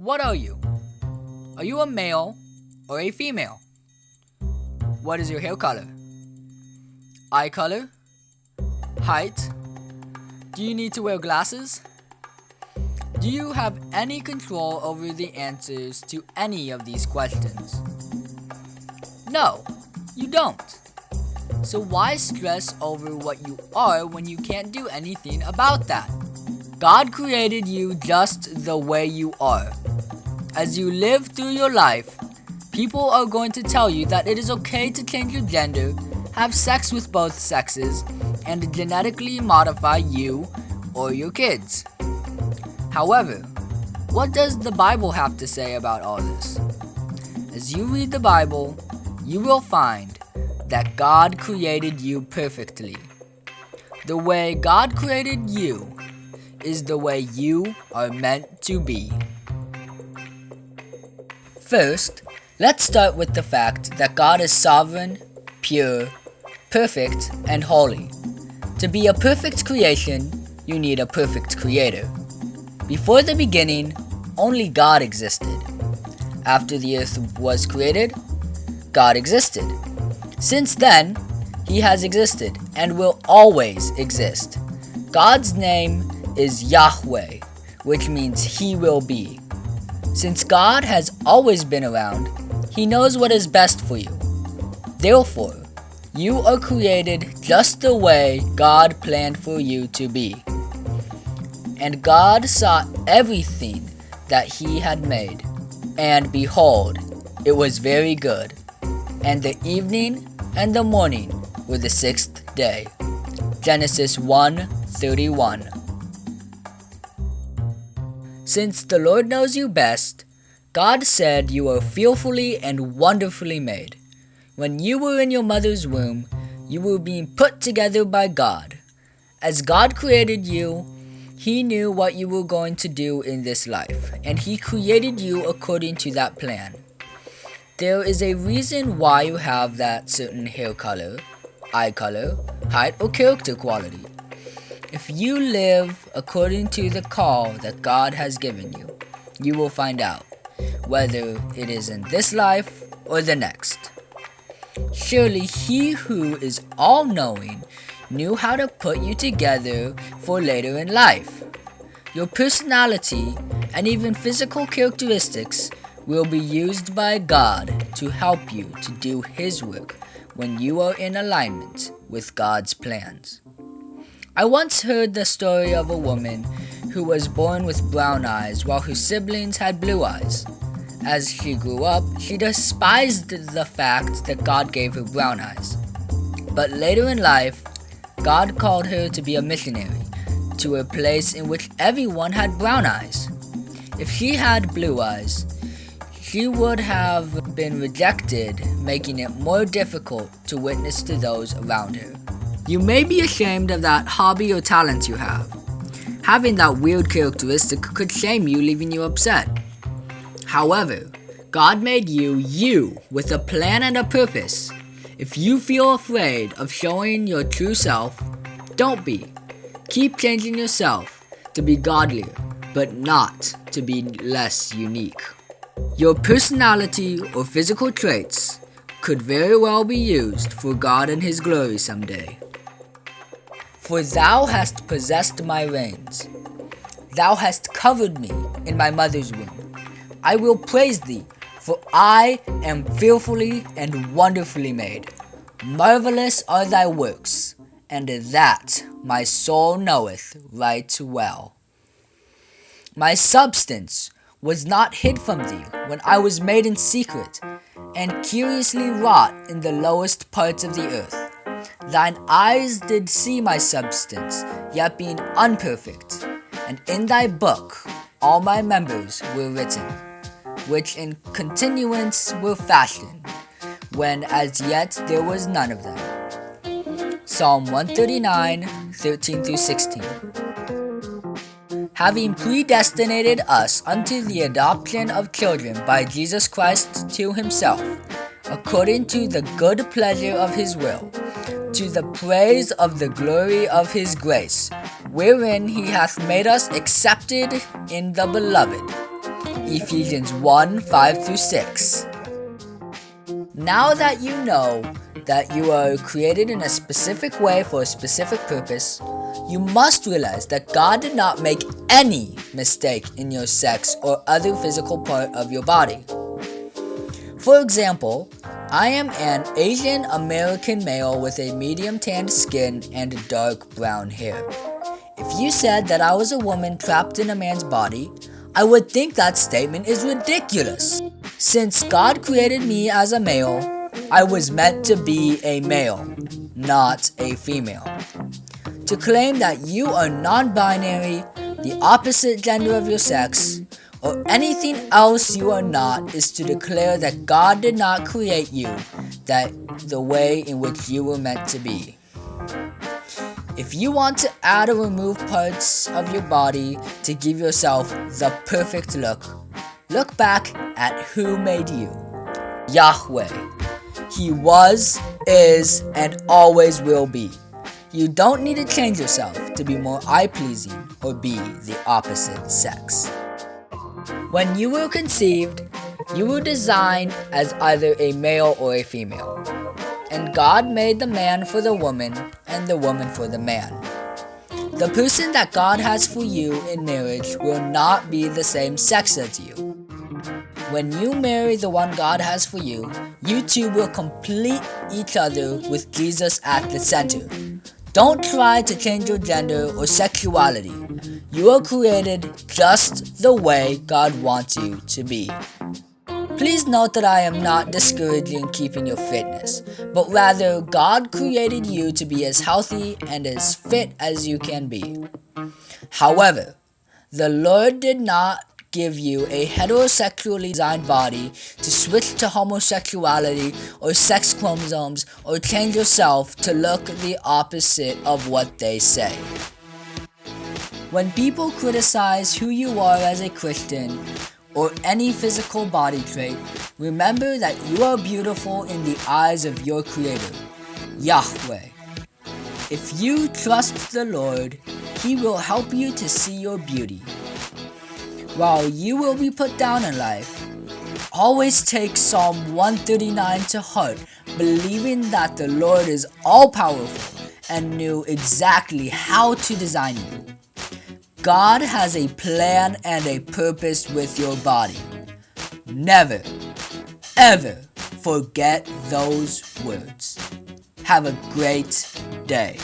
What are you? Are you a male or a female? What is your hair color? Eye color? Height? Do you need to wear glasses? Do you have any control over the answers to any of these questions? No, you don't. So why stress over what you are when you can't do anything about that? God created you just the way you are. As you live through your life, people are going to tell you that it is okay to change your gender, have sex with both sexes, and genetically modify you or your kids. However, what does the Bible have to say about all this? As you read the Bible, you will find that God created you perfectly. The way God created you is the way you are meant to be. First, let's start with the fact that God is sovereign, pure, perfect, and holy. To be a perfect creation, you need a perfect creator. Before the beginning, only God existed. After the earth was created, God existed. Since then, He has existed and will always exist. God's name is Yahweh, which means He will be. Since God has always been around, He knows what is best for you. Therefore, you are created just the way God planned for you to be. And God saw everything that He had made, and behold, it was very good. And the evening and the morning were the sixth day. Genesis 1:31. Since the Lord knows you best, God said you are fearfully and wonderfully made. When you were in your mother's womb, you were being put together by God. As God created you, He knew what you were going to do in this life, and He created you according to that plan. There is a reason why you have that certain hair color, eye color, height, or character quality. If you live according to the call that God has given you, you will find out, whether it is in this life or the next. Surely He who is all-knowing knew how to put you together for later in life. Your personality and even physical characteristics will be used by God to help you to do His work when you are in alignment with God's plans. I once heard the story of a woman who was born with brown eyes while her siblings had blue eyes. As she grew up, she despised the fact that God gave her brown eyes. But later in life, God called her to be a missionary to a place in which everyone had brown eyes. If she had blue eyes, she would have been rejected, making it more difficult to witness to those around her. You may be ashamed of that hobby or talent you have. Having that weird characteristic could shame you, leaving you upset. However, God made you with a plan and a purpose. If you feel afraid of showing your true self, don't be. Keep changing yourself to be godlier, but not to be less unique. Your personality or physical traits could very well be used for God and His glory someday. For thou hast possessed my reins. Thou hast covered me in my mother's womb. I will praise thee, for I am fearfully and wonderfully made. Marvelous are thy works, and that my soul knoweth right well. My substance was not hid from thee when I was made in secret, and curiously wrought in the lowest parts of the earth. Thine eyes did see my substance, yet being unperfect, and in thy book all my members were written, which in continuance were fashioned, when as yet there was none of them. Psalm 139:13-16. Having predestinated us unto the adoption of children by Jesus Christ to Himself, according to the good pleasure of His will, to the praise of the glory of His grace, wherein He hath made us accepted in the Beloved, Ephesians 1, 5 through 6. Now that you know that you are created in a specific way for a specific purpose, you must realize that God did not make any mistake in your sex or other physical part of your body. For example, I am an Asian American male with a medium tanned skin and dark brown hair. If you said that I was a woman trapped in a man's body, I would think that statement is ridiculous. Since God created me as a male, I was meant to be a male, not a female. To claim that you are non-binary, the opposite gender of your sex, or anything else you are not is to declare that God did not create you the way in which you were meant to be. If you want to add or remove parts of your body to give yourself the perfect look back at who made you. Yahweh. He was, is, and always will be. You don't need to change yourself to be more eye-pleasing or be the opposite sex. When you were conceived, you were designed as either a male or a female. And God made the man for the woman and the woman for the man. The person that God has for you in marriage will not be the same sex as you. When you marry the one God has for you, you two will complete each other with Jesus at the center. Don't try to change your gender or sexuality. You are created just the way God wants you to be. Please note that I am not discouraging keeping your fitness, but rather God created you to be as healthy and as fit as you can be. However, the Lord did not give you a heterosexually designed body to switch to homosexuality or sex chromosomes or change yourself to look the opposite of what they say. When people criticize who you are as a Christian or any physical body trait, remember that you are beautiful in the eyes of your Creator, Yahweh. If you trust the Lord, He will help you to see your beauty. While you will be put down in life, always take Psalm 139 to heart, believing that the Lord is all-powerful and knew exactly how to design you. God has a plan and a purpose with your body. Never, ever forget those words. Have a great day.